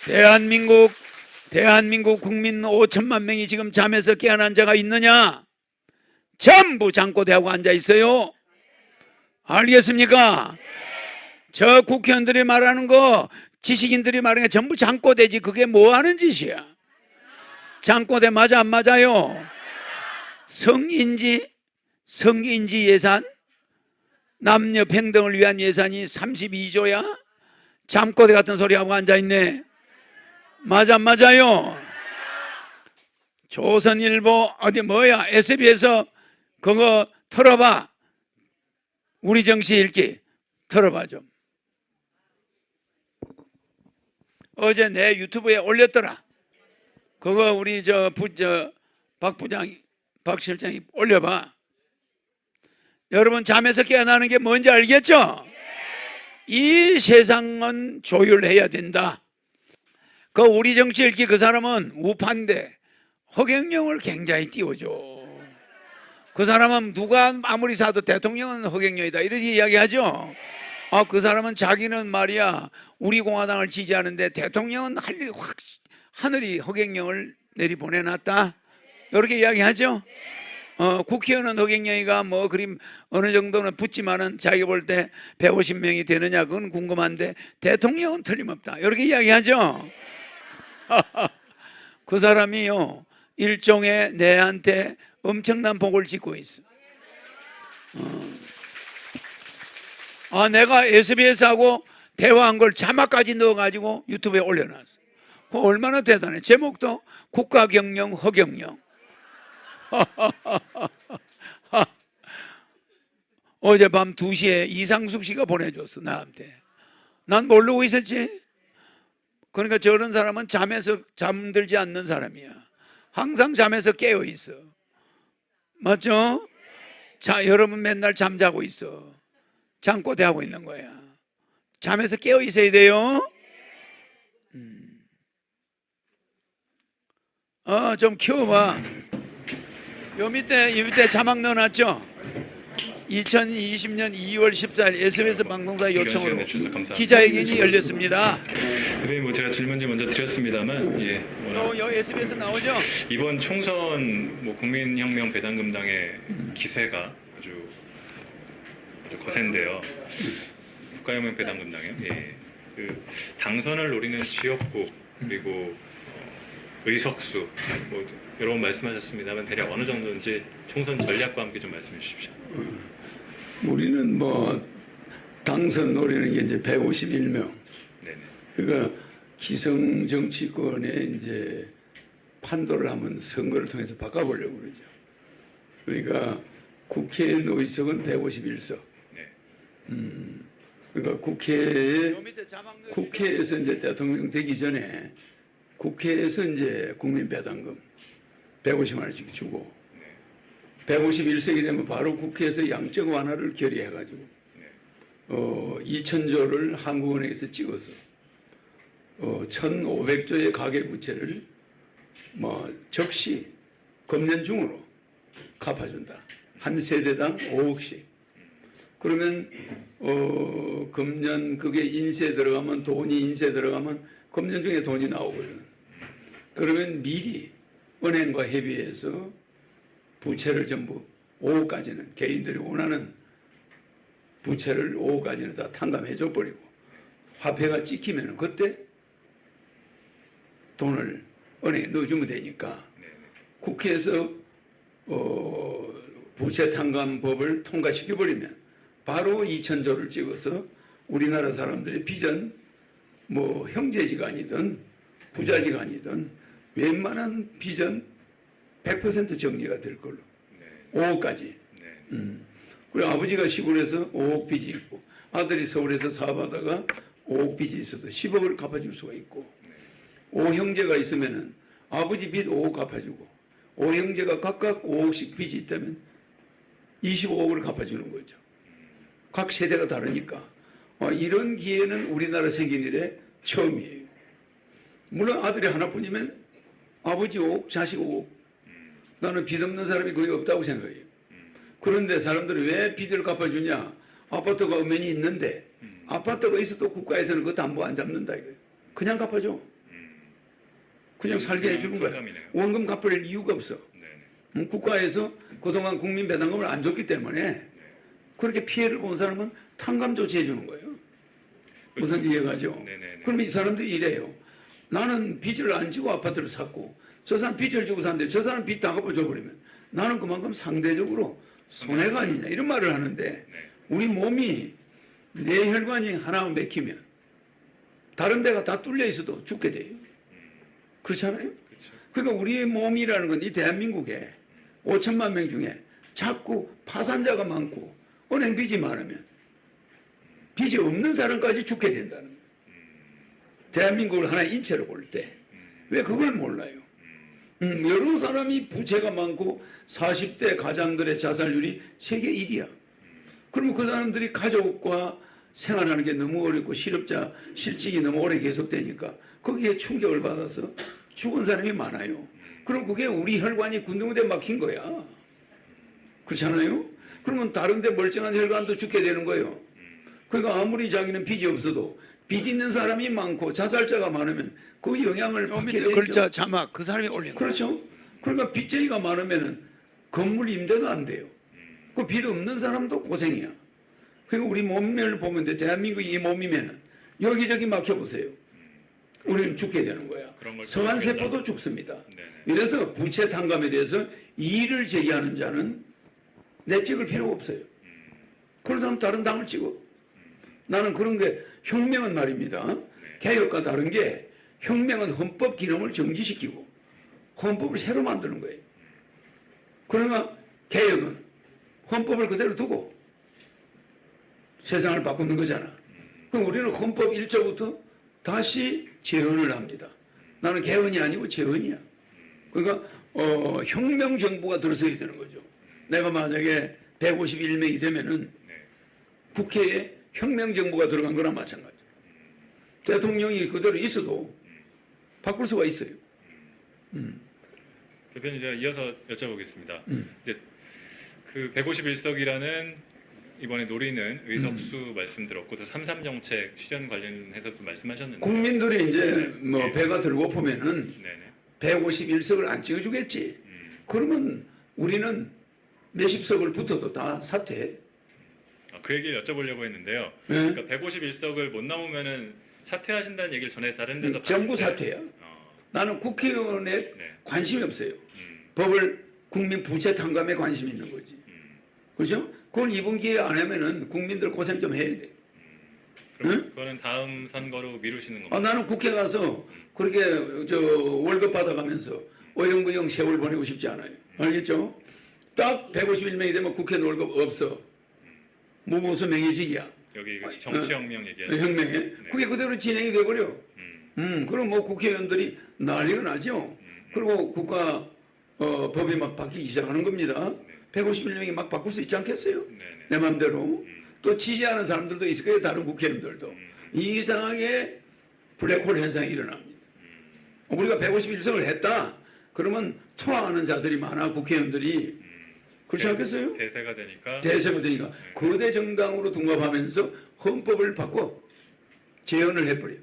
대한민국 국민 5천만 명이 지금 잠에서 깨어난 자가 있느냐? 전부 잠꼬대하고 앉아 있어요. 알겠습니까? 저 국회의원들이 말하는 거, 지식인들이 말하는 게 전부 잠꼬대지. 그게 뭐 하는 짓이야? 잠꼬대 맞아 안 맞아요? 성인지 예산, 남녀 평등을 위한 예산이 32조야? 잠꼬대 같은 소리하고 앉아있네. 맞아 안 맞아요? 조선일보 어디 뭐야 SBS에서 그거 틀어봐. 우리 정치 읽기 틀어봐 좀. 어제 내 유튜브에 올렸더라. 그거 우리 박 부장이, 박 실장이 올려봐. 여러분 잠에서 깨어나는 게 뭔지 알겠죠? 이 세상은 조율해야 된다. 그 우리 정치 읽기 그 사람은 우파인데 허경영을 굉장히 띄워줘. 그 사람은 누가 아무리 사도 대통령은 허경영이다 이렇게 이야기하죠. 그 사람은 자기는 말이야 우리 공화당을 지지하는데 대통령은 하늘이 허경영을 내리보내놨다 이렇게 이야기하죠. 국회의원은 허경영이가 뭐 그림 어느 정도는 붙지만은 자기가 볼 때 150명이 되느냐 그건 궁금한데 대통령은 틀림없다 이렇게 이야기하죠. 그 사람이요 일종의 내한테 엄청난 복을 짓고 있어. 내가 SBS하고 대화한 걸 자막까지 넣어가지고 유튜브에 올려놨어. 그거 얼마나 대단해. 제목도 국가경영 허경영. 어젯밤 2시에 이상숙 씨가 보내줬어 나한테. 난 모르고 있었지. 그러니까 저런 사람은 잠에서 잠들지 않는 사람이야. 항상 잠에서 깨어 있어. 맞죠? 자, 여러분 맨날 잠자고 있어. 잠꼬대하고 있는 거야. 잠에서 깨어 있어야 돼요. 좀 키워봐. 이 밑에 자막 넣어놨죠? 2020년 2월 14일 SBS 방송사 요청으로 기자회견이 열렸습니다. 대표님, 뭐 제가 질문 좀 먼저 드렸습니다만, 여기 SBS 나오죠? 이번 총선 국민혁명 배당금당의 기세가 아주 거센데요. 국가혁명 배당금당이요. 그 당선을 노리는 지역구 그리고 의석수 여러 번 말씀하셨습니다만 대략 어느 정도인지 총선 전략과 함께 좀 말씀해 주십시오. 우리는 당선 노리는 게 이제 151명. 네네. 그러니까 기성 정치권에 이제 판도를 한번 선거를 통해서 바꿔보려고 그러죠. 그러니까 국회 의석은 151석. 네. 그러니까 국회에서 이제 대통령 되기 전에 국회에서 이제 국민배당금 150만 원씩 주고 151석이 되면 바로 국회에서 양적 완화를 결의해가지고 2,000조를 한국은행에서 찍어서 1,500조의 가계부채를 적시 금년중으로 갚아준다. 한 세대당 5억씩. 그러면 금년 그게 인세 들어가면 금년 중에 돈이 나오거든. 그러면 미리 은행과 협의해서 부채를 전부 5억까지는 개인들이 원하는 부채를 5억까지는 다 탕감해 줘 버리고 화폐가 찍히면 그때 돈을 은행에 넣어주면 되니까 국회에서 부채 탕감법을 통과시켜 버리면 바로 2,000조를 찍어서 우리나라 사람들의 빚은 형제지간이든 부자지간이든 웬만한 빚은 100% 정리가 될 걸로. 5억까지. 그리고 아버지가 시골에서 5억 빚이 있고 아들이 서울에서 사업하다가 5억 빚이 있어도 10억을 갚아줄 수가 있고 5형제가 있으면은 아버지 빚 5억 갚아주고 5형제가 각각 5억씩 빚이 있다면 25억을 갚아주는 거죠. 각 세대가 다르니까 이런 기회는 우리나라 생긴 이래 처음이에요. 물론 아들이 하나뿐이면 아버지 5억, 자식 5억. 나는 빚 없는 사람이 거의 없다고 생각해요. 그런데 사람들이 왜 빚을 갚아주냐? 아파트가 엄연히 있는데 아파트가 있어도 국가에서는 그 담보 안 잡는다 이거예요. 그냥 갚아줘. 그냥 살게 해주는 거야. 쾌감이네요. 원금 갚을 이유가 없어. 네네. 국가에서 그동안 국민 배당금을 안 줬기 때문에 그렇게 피해를 본 사람은 탕감 조치해 주는 거예요. 무슨 이해가죠? 네네네. 그러면 이 사람들이 이래요. 나는 빚을 안 지고 아파트를 샀고 저 사람 빚을 지고 샀는데 저 사람 빚 다 갚아줘버리면 나는 그만큼 상대적으로 손해가 아니냐 이런 말을 하는데 네. 우리 몸이 뇌혈관이 하나 막히면 다른 데가 다 뚫려 있어도 죽게 돼요. 그렇잖아요? 그렇죠. 그러니까 우리 몸이라는 건 이 대한민국에 5천만 명 중에 자꾸 파산자가 많고 은행 빚이 많으면 빚이 없는 사람까지 죽게 된다는 거예요. 대한민국을 하나의 인체로 볼 때 왜 그걸 몰라요? 여러 사람이 부채가 많고 40대 가장들의 자살률이 세계 1위야. 그러면 그 사람들이 가족과 생활하는 게 너무 어렵고 실직이 너무 오래 계속되니까 거기에 충격을 받아서 죽은 사람이 많아요. 그럼 그게 우리 혈관이 군데군데 막힌 거야. 그렇잖아요? 그러면 다른 데 멀쩡한 혈관도 죽게 되는 거예요. 그러니까 아무리 자기는 빚이 없어도 빚 있는 사람이 많고 자살자가 많으면 그 영향을 요 받게 밑에 되죠. 글자 자막 그 사람이 올린 거. 그렇죠. 그러니까 빚쟁이가 많으면은 건물 임대도 안 돼요. 그 빚 없는 사람도 고생이야. 그러니까 우리 몸매를 보면 돼. 대한민국이 이 몸이면은 여기저기 막혀보세요. 우리는 죽게 되는 거야. 그런 걸 성안세포도 죽습니다. 네네. 이래서 부채 탕감에 대해서 이의를 제기하는 자는 내 찍을 필요가 없어요. 그런 사람 다른 당을 찍어. 나는 그런 게 혁명은 말입니다. 개혁과 다른 게 혁명은 헌법 기능을 정지시키고 헌법을 새로 만드는 거예요. 그러나 개혁은 헌법을 그대로 두고 세상을 바꾸는 거잖아. 그럼 우리는 헌법 1조부터 다시 재헌을 합니다. 나는 개헌이 아니고 재헌이야. 그러니까 혁명 정부가 들어서야 되는 거죠. 내가 만약에 151명이 되면은 국회에 혁명 정부가 들어간 거랑 마찬가지. 대통령이 그대로 있어도 바꿀 수가 있어요. 대표님 제가 이어서 여쭤보겠습니다. 이제 그 151석이라는 이번에 노리는 의석수 말씀 들었고 또 3.3 정책 실현 관련해서도 말씀하셨는데 국민들이 이제 뭐 배가 들고프면은 네네. 151석을 안 찍어주겠지. 그러면 우리는 몇십 석을 붙어도 다 사퇴해. 그 얘기를 여쭤보려고 했는데요. 네. 그러니까 151석을 못 넘으면은 사퇴하신다는 얘기를 전에 다른 데서 전부 봤는데, 사퇴야. 나는 국회의원에 네. 관심이 없어요. 법을 국민 부채 탕감에 관심이 있는 거지. 그렇죠? 그걸 이번 기회에 안 하면은 국민들 고생 좀 해야 돼. 그럼 응? 그거는 다음 선거로 미루시는 겁니다. 나는 국회 가서 그렇게 월급 받아가면서 어영부영 세월 보내고 싶지 않아요. 알겠죠? 딱 151명이 되면 국회 월급 없어. 무슨 명예직이야. 여기 그 정치혁명 얘기하죠. 혁명에. 네. 그게 그대로 진행이 돼버려. 그럼 뭐 국회의원들이 난리가 나죠. 그리고 국가 법이 막 바뀌기 시작하는 겁니다. 151명이 막 바꿀 수 있지 않겠어요? 네네. 내 마음대로. 또 지지하는 사람들도 있을 거예요. 다른 국회의원들도. 이상하게 블랙홀 현상이 일어납니다. 우리가 151석을 했다. 그러면 투하하는 자들이 많아. 국회의원들이. 그렇지 않겠어요? 대세가 되니까. 대세가 되니까 거대 정당으로 둔갑하면서 헌법을 바꿔 재헌을 해버려.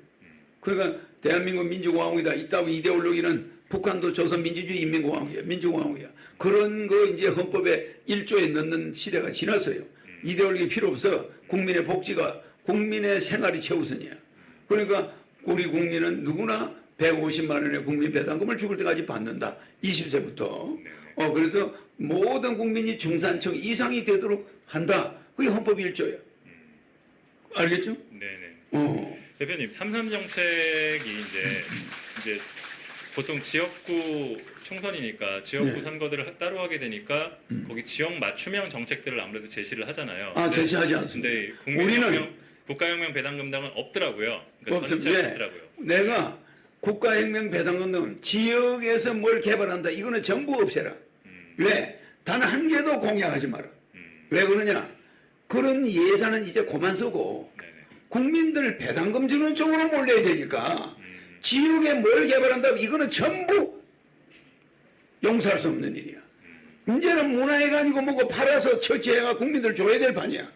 그러니까 대한민국 민주공화국이다. 이따위 이데올로기는 북한도 조선민주주의 인민공화국이야. 민주공화국이야. 그런 거 이제 헌법에 1조에 넣는 시대가 지났어요. 이데올로기 필요 없어. 국민의 복지가 국민의 생활이 최우선이야. 그러니까 우리 국민은 누구나 150만 원의 국민 배당금을 죽을 때까지 받는다. 20세부터. 그래서 모든 국민이 중산층 이상이 되도록 한다. 그게 헌법 1조야. 알겠죠? 네네. 대표님, 3.3 정책이 이제 보통 지역구 총선이니까 지역구 네. 선거들을 따로 하게 되니까 거기 지역 맞춤형 정책들을 아무래도 제시를 하잖아요. 제시하지 않습니다. 근데 우리는 국가혁명 배당금당은 없더라고요. 그러니까 없습니다. 전체 왜? 없더라고요. 내가 국가혁명 배당금은 지역에서 뭘 개발한다. 이거는 전부 없애라. 왜? 단 한 개도 공약하지 마라. 왜 그러냐? 그런 예산은 이제 그만 쓰고 네네. 국민들 배당금 주는 쪽으로 몰려야 되니까 지역에 뭘 개발한다. 이거는 전부 용서할 수 없는 일이야. 이제는 문화회가 아니고 뭐고 팔아서 처치해가 국민들 줘야 될 판이야.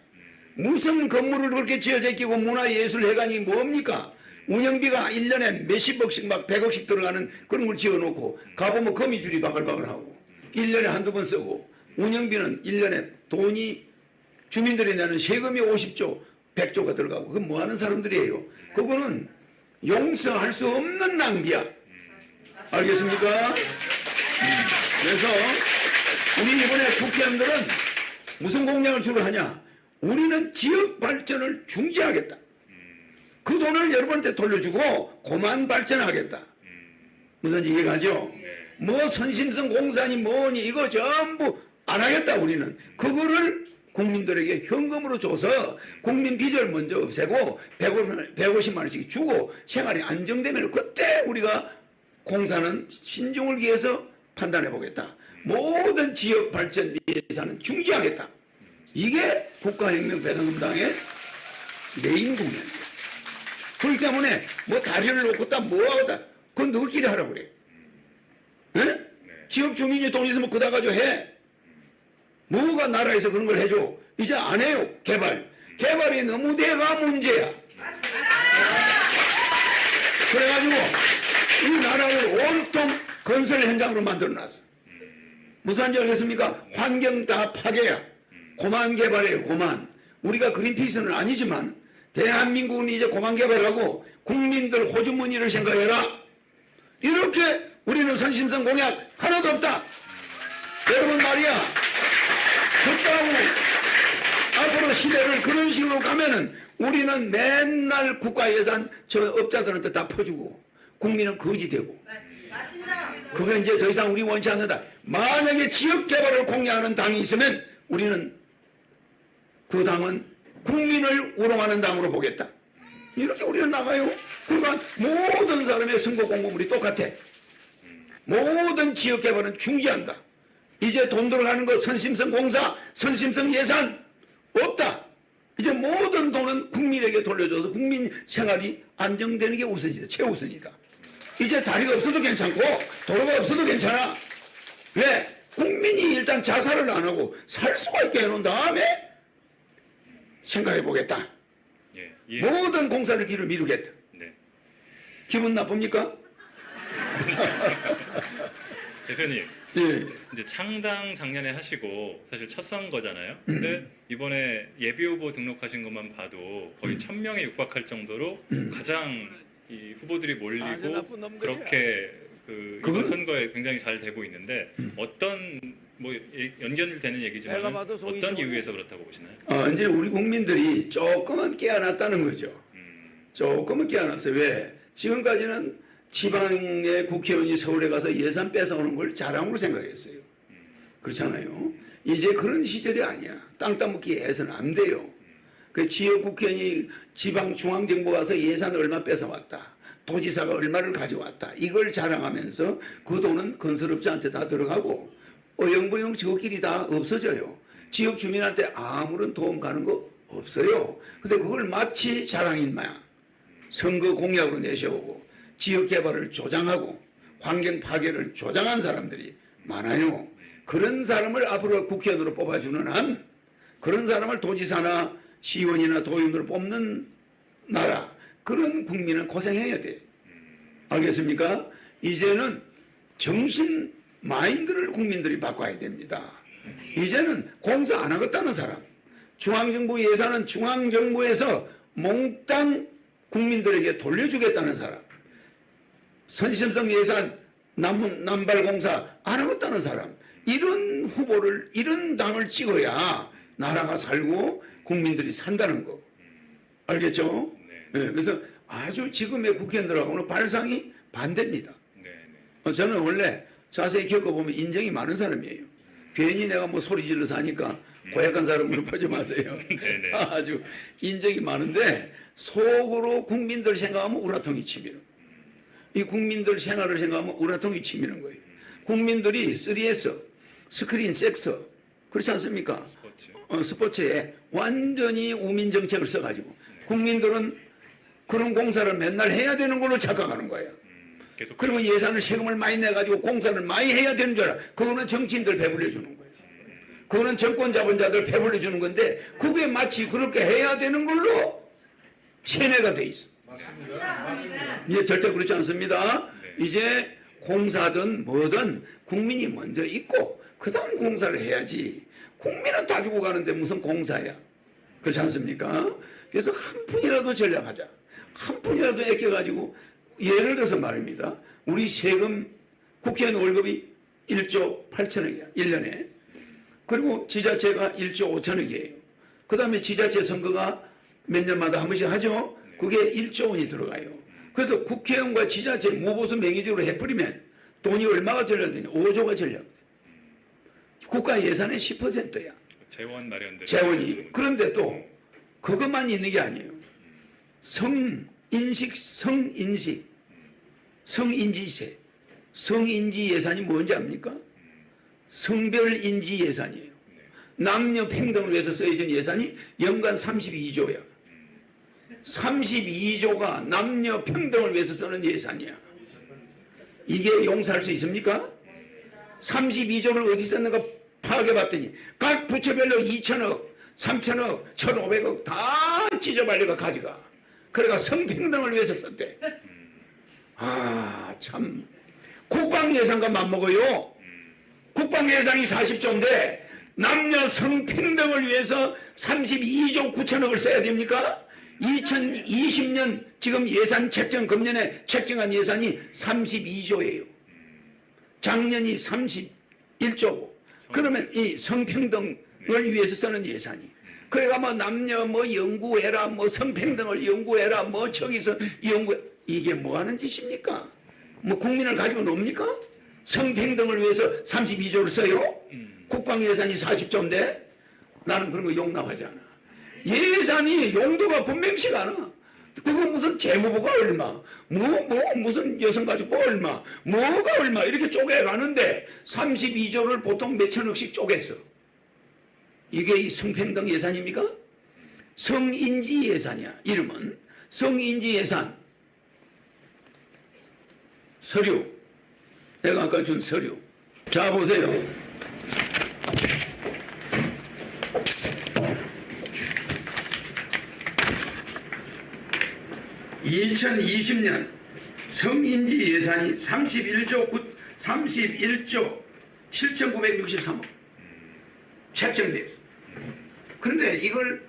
무슨 건물을 그렇게 지어제끼고 문화예술회관이 뭡니까? 운영비가 1년에 몇십억씩 막 100억씩 들어가는 그런 걸 지어놓고 가보면 거미줄이 바글바글하고 1년에 한두 번 쓰고 운영비는 1년에 돈이 주민들이 내는 세금이 50조 100조가 들어가고 그건 뭐하는 사람들이에요. 그거는 용서할 수 없는 낭비야. 알겠습니까? 그래서 우리 이번에 국회의원들은 무슨 공약을 주로 하냐. 우리는 지역 발전을 중지하겠다. 그 돈을 여러분한테 돌려주고 고만 발전하겠다. 무슨 이해가죠? 뭐 선심성 공사니 뭐니 이거 전부 안 하겠다. 우리는 그거를 국민들에게 현금으로 줘서 국민 빚을 먼저 없애고 150만 원씩 주고 생활이 안정되면 그때 우리가 공사는 신중을 기해서 판단해 보겠다. 모든 지역 발전 예산은 중지하겠다. 이게 국가혁명배당금당의 메인 공약이에요. 그렇기 때문에 뭐 다리를 놓고 딱 뭐하고 다 그건 너희끼리 하라고 그래. 네? 지역 주민이 돈 있으면 그다 가지고 해. 뭐가 나라에서 그런 걸 해줘. 이제 안 해요. 개발이 너무 대가 문제야. 그래가지고 이 나라를 온통 건설 현장으로 만들어놨어. 무슨 말인지 알겠습니까? 환경 다 파괴야. 고만 개발이에요. 고만. 우리가 그린피스는 아니지만 대한민국은 이제 고만 개발하고 국민들 호주머니를 생각해라. 이렇게 우리는 선심성 공약 하나도 없다. 여러분 말이야. 그따구 앞으로 시대를 그런 식으로 가면은 우리는 맨날 국가 예산 저 업자들한테 다 퍼주고 국민은 거지 되고. 그거 이제 더 이상 우리 원치 않는다. 만약에 지역 개발을 공략하는 당이 있으면 우리는 그 당은 국민을 우롱하는 당으로 보겠다. 이렇게 우리는 나가요. 그러니까 모든 사람의 선거 공보물이 똑같아. 모든 지역 개발은 중지한다. 이제 돈 들어가는 거 선심성 공사, 선심성 예산 없다. 이제 모든 돈은 국민에게 돌려줘서 국민 생활이 안정되는 게 우선이다. 최우선이다. 이제 다리가 없어도 괜찮고 도로가 없어도 괜찮아. 왜? 국민이 일단 자살을 안 하고 살 수가 있게 해놓은 다음에 생각해 보겠다. 예. 모든 공사를 뒤로 미루겠다. 네. 기분 나쁩니까? 대표님, 예. 이제 창당 작년에 하시고 사실 첫 선거잖아요. 근데 이번에 예비 후보 등록하신 것만 봐도 거의 1000명에 육박할 정도로 가장 이 후보들이 아주 몰리고 나쁜 놈들이야. 그렇게 그 이번 선거에 굉장히 잘 되고 있는데 어떤 뭐 연결되는 얘기지만 내가 봐도 속이 어떤 시원해. 이유에서 그렇다고 보시나요? 이제 우리 국민들이 조금은 깨어났다는 거죠. 조금은 깨어났어요. 왜? 지금까지는 지방의 국회의원이 서울에 가서 예산 뺏어오는 걸 자랑으로 생각했어요. 그렇잖아요. 이제 그런 시절이 아니야. 땅 따먹기 해서는 안 돼요. 그 지역 국회의원이 지방 중앙정부 가서 예산 얼마 뺏어왔다. 도지사가 얼마를 가져왔다. 이걸 자랑하면서 그 돈은 건설업자한테 다 들어가고 어영부영 저끼리 다 없어져요. 지역 주민한테 아무런 도움 가는 거 없어요. 근데 그걸 마치 자랑인 마야. 선거 공약으로 내세우고 지역 개발을 조장하고 환경 파괴를 조장한 사람들이 많아요. 그런 사람을 앞으로 국회의원으로 뽑아주는 한 그런 사람을 도지사나 시의원이나 도의원으로 뽑는 나라 그런 국민은 고생해야 돼. 알겠습니까? 이제는 정신 마인드를 국민들이 바꿔야 됩니다. 이제는 공사 안 하겠다는 사람 중앙정부 예산은 중앙정부에서 몽땅 국민들에게 돌려주겠다는 사람 선심성 예산 남발공사 안 하겠다는 사람 이런 후보를 이런 당을 찍어야 나라가 살고 국민들이 산다는 거 알겠죠? 네, 그래서 아주 지금의 국회의원들하고는 발상이 반대입니다. 저는 원래 자세히 겪어보면 인정이 많은 사람이에요. 괜히 내가 뭐 소리 질러서 하니까 고약한 사람으로 보지 마세요. 아주 인정이 많은데 속으로 국민들 생각하면 우라통이 치미는 이 국민들 생활을 생각하면 우라통이 치미는 거예요. 국민들이 3S, 스크린, 섹스 그렇지 않습니까? 스포츠에 완전히 우민 정책을 써가지고 국민들은 그런 공사를 맨날 해야 되는 걸로 착각하는 거예요. 그러면 예산을 세금을 많이 내가지고 공사를 많이 해야 되는 줄 알아. 그거는 정치인들 배불려 주는 거예요. 그거는 정권 자본자들 배불려 주는 건데 그게 마치 그렇게 해야 되는 걸로 세뇌가 돼 있어. 이제 절대 그렇지 않습니다. 네. 이제 공사든 뭐든 국민이 먼저 있고 그 다음 공사를 해야지. 국민은 다 주고 가는데 무슨 공사야. 그렇지 않습니까? 그래서 한 푼이라도 전략하자. 한 푼이라도 아껴가지고 예를 들어서 말입니다. 우리 세금 국회의원 월급이 1조 8천억이야. 1년에. 그리고 지자체가 1조 5천억이에요. 그 다음에 지자체 선거가 몇 년마다 한 번씩 하죠. 그게 1조 원이 들어가요. 그래서 국회의원과 지자체 무보수 명의적으로 해버리면 돈이 얼마가 전략되냐. 5조가 전략돼. 국가 예산의 10%야. 재원 마련들. 재원이. 그런데 또 그것만 있는 게 아니에요. 성인지세. 성인지 예산이 뭔지 압니까? 성별인지 예산이에요. 남녀 평등을 위해서 써야진 예산이 연간 32조야. 32조가 남녀 평등을 위해서 쓰는 예산이야. 이게 용서할 수 있습니까? 32조를 어디 썼는가 파악해 봤더니 각 부처별로 2천억, 3천억, 1,500억 다 찢어발려가 가져가. 그래가 성평등을 위해서 썼대. 아, 참. 국방 예산과 맞먹어요. 국방 예산이 40조인데 남녀 성평등을 위해서 32조 9천억을 써야 됩니까? 2020년 지금 예산 책정, 금년에 책정한 예산이 32조예요. 작년이 31조고. 그러면 이 성평등을 위해서 쓰는 예산이. 그래가 뭐 남녀 뭐 연구해라, 뭐 성평등을 연구해라, 뭐 저기서 연구해. 이게 뭐 하는 짓입니까? 뭐 국민을 가지고 놉니까? 성평등을 위해서 32조를 써요? 국방 예산이 40조인데 나는 그런 거 용납하지 않아. 예산이 용도가 분명치가 않아. 그거 무슨 재무부가 얼마, 무슨 여성가족부 얼마, 뭐가 얼마 이렇게 쪼개가는데 32조를 보통 몇천억씩 쪼갰어. 이게 이 성평등 예산입니까? 성인지 예산이야. 이름은 성인지 예산. 서류. 내가 아까 준 서류. 자, 보세요. (2020년) 성인지 예산이 31조 7,963억 책정됐어. 그런데 이걸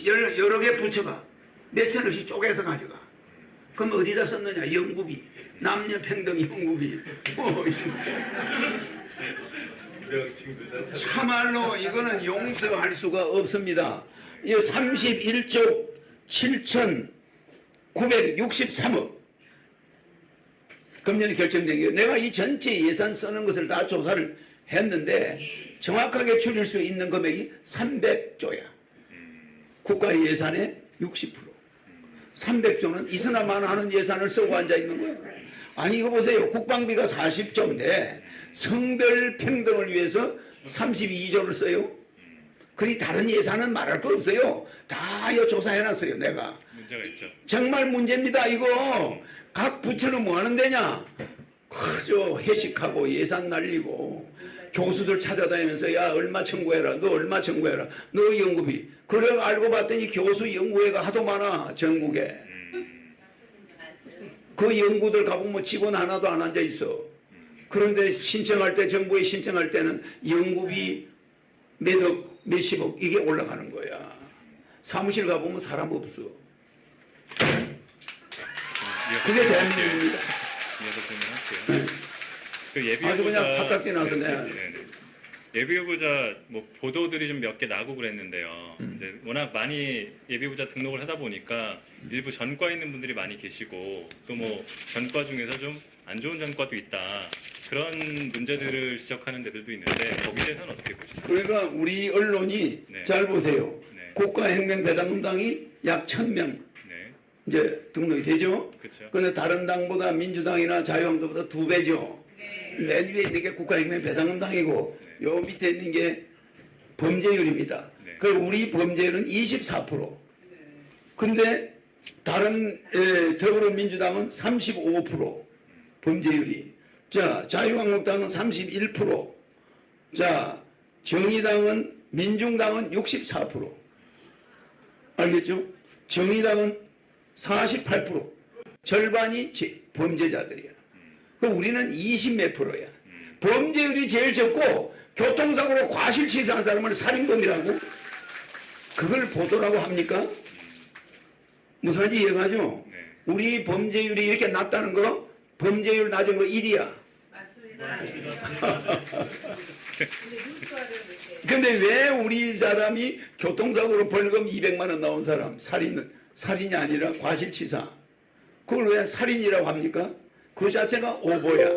여러 개 부처가 몇천억씩 쪼개서 가져가. 그럼 어디다 썼느냐? 연구비, 남녀 평등 연구비. 참말로 이거는 용서할 수가 없습니다. 이 31조 7,963억 금년에 결정된 게, 내가 이 전체 예산 쓰는 것을 다 조사를 했는데 정확하게 줄일 수 있는 금액이 300조야. 국가 예산의 60%. 300조는 이스나마나 하는 예산을 쓰고 앉아 있는 거예요. 아니 이거 보세요. 국방비가 40조인데 성별 평등을 위해서 32조를 써요. 그리 다른 예산은 말할 거 없어요. 다 이거 조사해놨어요. 내가. 문제가 있죠. 정말 문제입니다. 이거 각 부처는 뭐 하는 데냐. 그저 회식하고 예산 날리고 교수들 찾아다니면서 야 얼마 청구해라, 너 얼마 청구해라, 너 연구비. 그래 알고 봤더니 교수 연구회가 하도 많아 전국에. 그 연구들 가보면 직원 하나도 안 앉아 있어. 그런데 신청할 때, 정부에 신청할 때는 연구비 몇억 몇십억 이게 올라가는 거야. 사무실 가보면 사람 없어. 그게 대한민국입니다. 이어서 질문할게요. 그 예비후보자, 아주 그냥 화딱지 나서 내가. 예비후보자 뭐 보도들이 좀 몇 개 나고 그랬는데요. 이제 워낙 많이 예비후보자 등록을 하다 보니까 일부 전과에 있는 분들이 많이 계시고 또 뭐 전과 중에서 좀 안 좋은 전과도 있다. 그런 문제들을 지적하는 데들도 있는데 거기에 대해서는 어떻게 보시나요? 그러니까 우리 언론이 네. 잘 보세요. 네. 국가혁명배당금당이 약 1,000명 네, 이제 등록이 되죠. 그렇죠. 그런데 다른 당보다 민주당이나 자유한국당보다 2배죠. 맨 위에 있는 게 국가혁명배당금당이고 요 밑에 있는 게 범죄율입니다. 네. 그 우리 범죄율은 24%. 근데 다른 더불어민주당은 35% 범죄율이. 자, 자유한국당은 31%. 자, 정의당은, 민중당은 64%. 알겠죠? 정의당은 48%. 절반이 범죄자들이야. 그럼 우리는 20몇 프로야. 범죄율이 제일 적고 교통사고로 과실치사한 사람을 살인범이라고 그걸 보도라고 합니까? 무슨 말인지 이해가죠? 네. 우리 범죄율이 이렇게 낮다는 거 범죄율 낮은 거 1위야. 근데 왜 우리 사람이 교통사고로 벌금 200만 원 나온 사람 살인이 아니라 과실치사 그걸 왜 살인이라고 합니까? 그 자체가 오보야.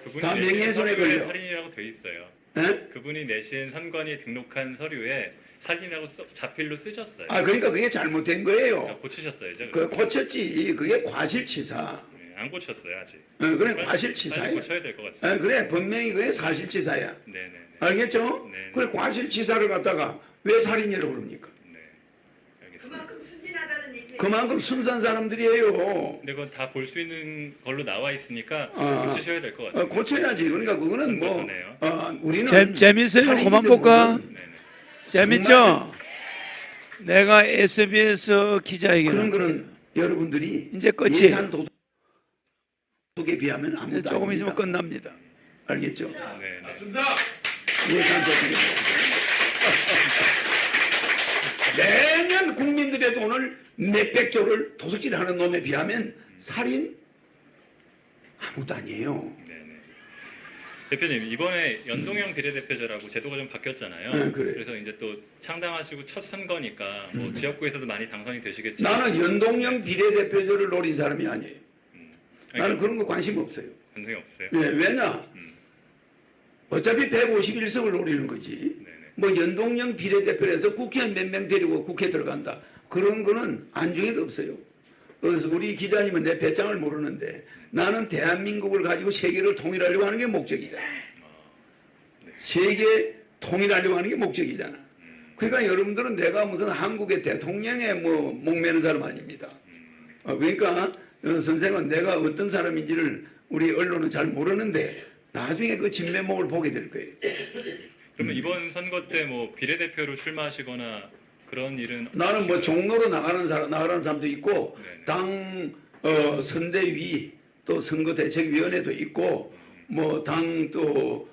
그분이 다 내신 명예훼손에 서류에 걸려. 살인이라고 돼 있어요. 에? 그분이 내신 선관위 등록한 서류에 살인이라고 자필로 쓰셨어요. 아 그러니까 그게 잘못된 거예요. 고치셨어요, 이제? 그 고쳤지. 그게 과실치사. 네, 안 고쳤어요 아직. 그래 빨리 과실치사야. 고쳐야 될 것 같습니다. 그래 분명히 그게 사실치사야. 네네네. 알겠죠? 네. 그래 과실치사를 갖다가 왜 살인이라고 그럽니까? 네, 알겠습니다. 그만큼 순진하다는 얘기. 그만큼 순수한 사람들이에요. 근데 그건 다 볼 수 있는 걸로 나와 있으니까 아. 고치셔야 될 것 같습니다. 고쳐야지. 그러니까 그거는 뭐 그러네요. 우리는 재밌어요? 살인이든 그만 볼까? 뭐든 네네. 재밌죠? 내가 SBS 그런 기자에게는 거는 여러분들이 이제 끝이에요. 예산 도둑에 비하면 아무도 조금 있으면 아닙니다. 끝납니다. 알겠죠? 네네. 예산 도둑에 매년 국민들의 돈을 몇백조를 도둑질하는 놈에 비하면 살인 아무도 아니에요. 네네. 대표님 이번에 연동형 비례대표제라고 제도가 좀 바뀌었잖아요. 네, 그래요. 그래서 이제 또 창당하시고 첫 선거니까 뭐 지역구에서도 많이 당선이 되시겠지만 나는 연동형 비례대표제를 노린 사람이 아니에요. 아니, 나는 그런 거 관심 없어요. 관심이 없어요. 예, 왜냐? 어차피 151석을 노리는 거지. 네네. 뭐 연동형 비례대표에서 국회의원 몇 명 데리고 국회 들어간다. 그런 거는 안중에도 없어요. 그래서 우리 기자님은 내 배짱을 모르는데 나는 대한민국을 가지고 세계를 통일하려고 하는 게 목적이잖아. 세계 통일하려고 하는 게 목적이잖아. 그러니까 여러분들은 내가 무슨 한국의 대통령에 뭐 목매는 사람 아닙니다. 그러니까 선생은 내가 어떤 사람인지를 우리 언론은 잘 모르는데 나중에 그 진면목을 보게 될 거예요. 그러면 이번 선거 때 뭐 비례대표로 출마하시거나 그런 일은 나는 뭐 종로로 나가는 사람도 있고 네네. 당 선대위 또 선거대책위원회도 있고 뭐 당 또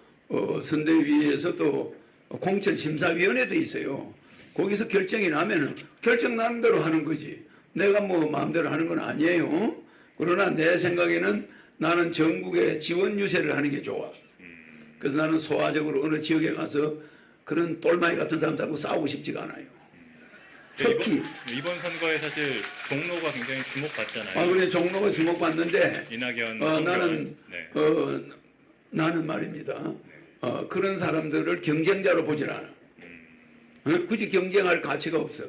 선대위에서 또 공천심사위원회도 있어요. 거기서 결정이 나면은 결정 나는 대로 하는 거지. 내가 뭐 마음대로 하는 건 아니에요. 그러나 내 생각에는 나는 전국에 지원 유세를 하는 게 좋아. 그래서 나는 소화적으로 어느 지역에 가서 그런 똘마이 같은 사람들하고 싸우고 싶지가 않아요. 특히 이번 선거에 사실 종로가 굉장히 주목받잖아요. 그래 종로가 주목받는데 이낙연, 나는 네. 나는 말입니다. 그런 사람들을 경쟁자로 보질 않아. 굳이 경쟁할 가치가 없어.